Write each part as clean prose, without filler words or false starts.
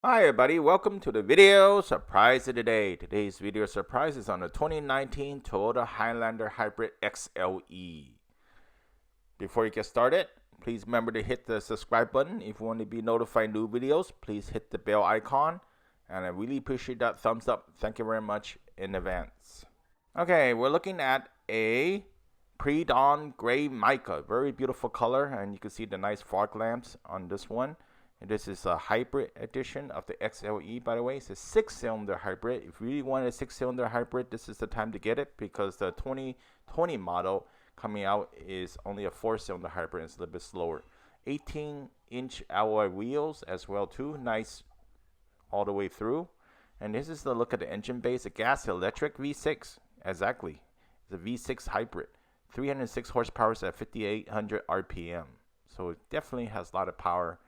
Hi everybody, welcome to the video surprise of the day. Today's video surprise is on the 2019 Toyota Highlander Hybrid XLE. Before you get started, please remember to hit the subscribe button. If you want to be notified new videos, please hit the bell icon. And I really appreciate that thumbs up. Thank you very much in advance. Okay, we're looking at a pre-dawn gray mica. Very beautiful color, and you can see the nice fog lamps on this one. And this is a hybrid edition of the XLE, by the way. It's a 6-cylinder hybrid. If you really want a 6-cylinder hybrid, this is the time to get it, because the 2020 model coming out is only a 4-cylinder hybrid. It's a little bit slower. 18-inch alloy wheels as well too. Nice all the way through. And this is the look at the engine base. A gas electric V6. Exactly. It's a V6 hybrid. 306 horsepower at 5,800 RPM. So it definitely has a lot of power.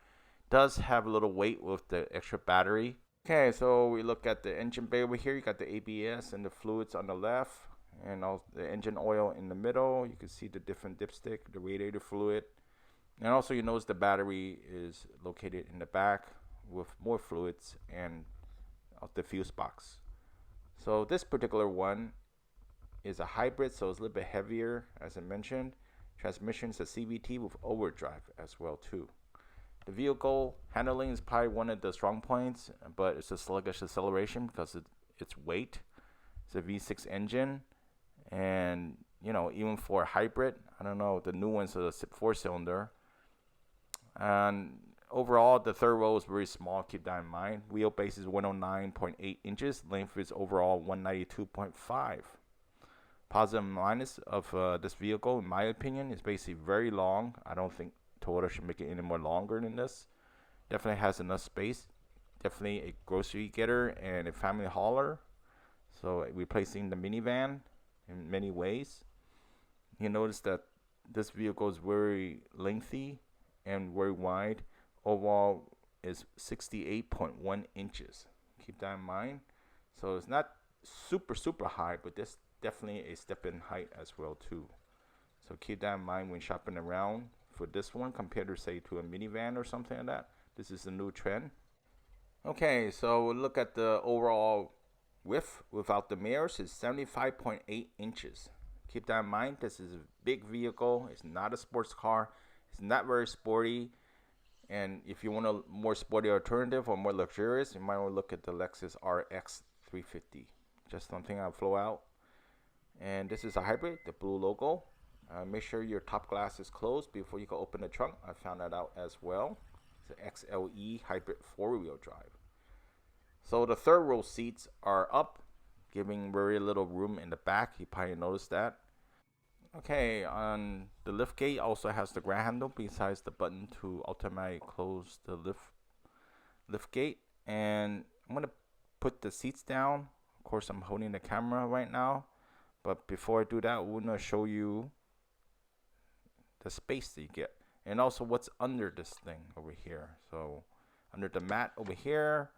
Does have a little weight with the extra battery. Okay, so we look at the engine bay over here. You got the ABS and the fluids on the left, and all the engine oil in the middle. You can see the different dipstick, the radiator fluid, and also you notice the battery is located in the back with more fluids and the fuse box. So this particular one is a hybrid, so it's a little bit heavier, as I mentioned. Transmission is a CVT with overdrive as well too. The vehicle handling is probably one of the strong points, but it's a sluggish acceleration because its weight. It's a V6 engine, and even for a hybrid, I don't know, the new one's a 4-cylinder. And overall, the third row is very small. Keep that in mind. Wheelbase is 109.8 inches. Length is overall 192.5. Positive and minus of this vehicle, in my opinion, is basically very long. I don't think Toyota should make it any more longer than this. Definitely has enough space. Definitely a grocery getter and a family hauler. So replacing the minivan in many ways. You notice that this vehicle is very lengthy and very wide. Overall is 68.1 inches. Keep that in mind. So it's not super high, but this definitely a step in height as well too. So keep that in mind when shopping around for this one compared to, say, to a minivan or something like that. This is a new trend. Okay, so we'll look at the overall width without the mirrors. Is 75.8 inches. Keep that in mind. This is a big vehicle. It's not a sports car. It's not very sporty. And if you want a more sporty alternative or more luxurious, you might want to look at the Lexus RX 350. Just something I'll flow out. And this is a hybrid, the blue logo. Make sure your top glass is closed before you can open the trunk. I found that out as well. It's an XLE hybrid 4-wheel drive. So the third row seats are up, giving very little room in the back. You probably noticed that. Okay, on the lift gate also has the grab handle besides the button to automatically close the lift gate. And I'm going to put the seats down. Of course, I'm holding the camera right now. But before I do that, we're going to show you the space that you get, and also what's under this thing over here. So under the mat over here,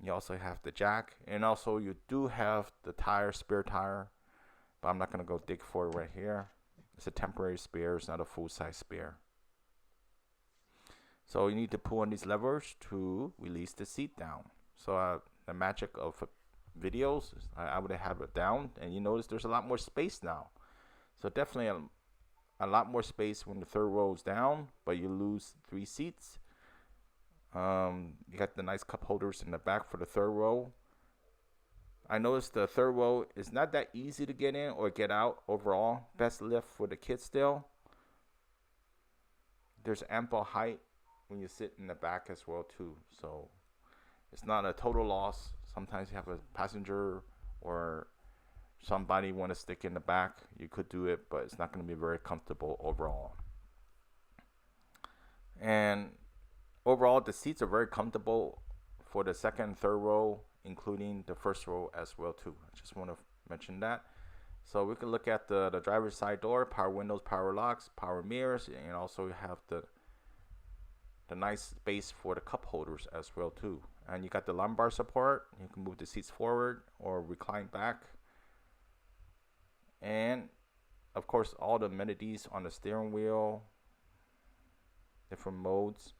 you also have the jack, and also you do have the tire, spare tire, but I'm not going to go dig for it right here. It's a temporary spare. It's not a full-size spare. So you need to pull on these levers to release the seat down. So the magic of videos, I would have it down, and you notice there's a lot more space now. So definitely a lot more space when the third row is down, but you lose 3 seats. You got the nice cup holders in the back for the third row. I noticed the third row is not that easy to get in or get out overall. Best lift for the kids still. There's ample height when you sit in the back as well too. So it's not a total loss. Sometimes you have a passenger or somebody want to stick in the back, you could do it, but it's not going to be very comfortable overall. And overall, the seats are very comfortable for the second and third row, including the first row as well too. I just want to mention that. So we can look at the driver's side door, power windows, power locks, power mirrors, and also you have the nice space for the cup holders as well too. And you got the lumbar support. You can move the seats forward or recline back. And of course, all the amenities on the steering wheel, different modes.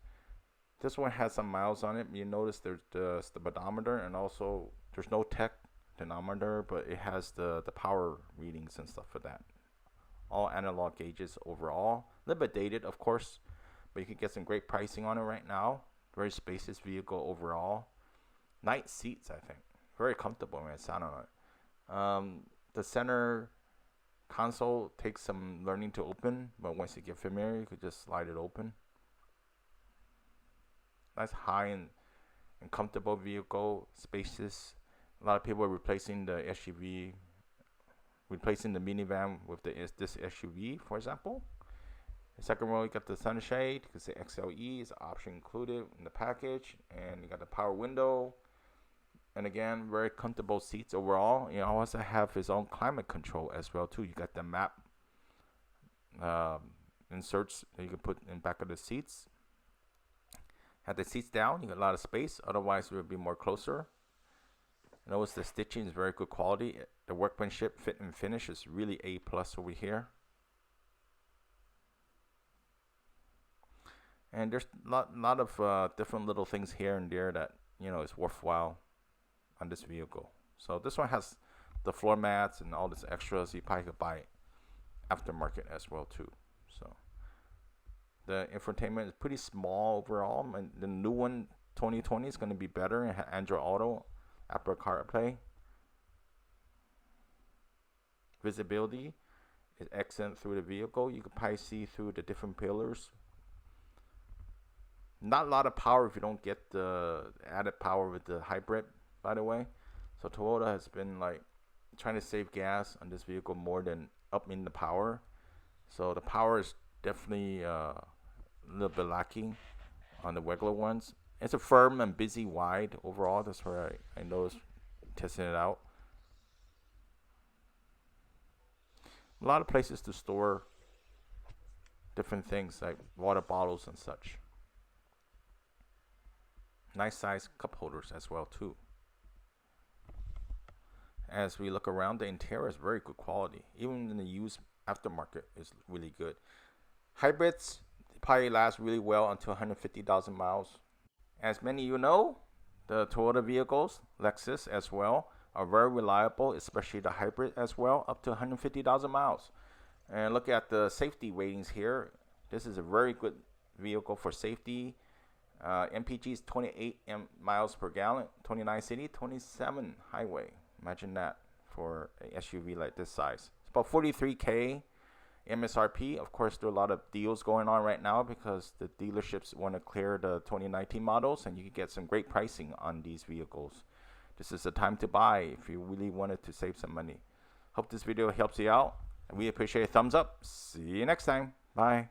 This one has some miles on it. You notice there's the speedometer, and also there's no tech dynamometer, but it has the power readings and stuff for that. All analog gauges overall. A little bit dated, of course, but you can get some great pricing on it right now. Very spacious vehicle overall. Nice seats, I think. Very comfortable when I sat on it. The center console takes some learning to open, but once you get familiar, you could just slide it open. Nice high and comfortable vehicle, spacious. A lot of people are replacing the SUV, replacing the minivan with this SUV, for example. The second row, you got the sunshade, because the XLE is an option included in the package, and you got the power window. And again, very comfortable seats overall. You also have his own climate control as well too. You got the map inserts that you can put in back of the seats. Have the seats down, you got a lot of space. Otherwise, it would be more closer. Notice the stitching is very good quality. The workmanship, fit and finish is really A+ over here. And there's a lot of different little things here and there that is worthwhile on this vehicle. So this one has the floor mats and all this extras. You probably could buy it aftermarket as well too. So the infotainment is pretty small overall. And the new one, 2020, is going to be better and have Android Auto, Apple CarPlay. Visibility is excellent through the vehicle. You can probably see through the different pillars. Not a lot of power if you don't get the added power with the hybrid, by the way. So Toyota has been like trying to save gas on this vehicle more than upping the power. So the power is definitely a little bit lacking on the regular ones. It's a firm and busy wide overall. That's where I noticed testing it out. A lot of places to store different things like water bottles and such. Nice size cup holders as well too. As we look around, the interior is very good quality. Even in the used aftermarket is really good. Hybrids probably last really well until 150,000 miles. As many of you know, the Toyota vehicles, Lexus as well, are very reliable, especially the hybrid as well, up to 150,000 miles. And look at the safety ratings here. This is a very good vehicle for safety. MPG is 28 miles per gallon, 29 city, 27 highway. Imagine that for a SUV like this size. It's about 43K MSRP. Of course, there are a lot of deals going on right now because the dealerships want to clear the 2019 models, and you can get some great pricing on these vehicles. This is the time to buy if you really wanted to save some money. Hope this video helps you out, and we appreciate a thumbs up. See you next time. Bye.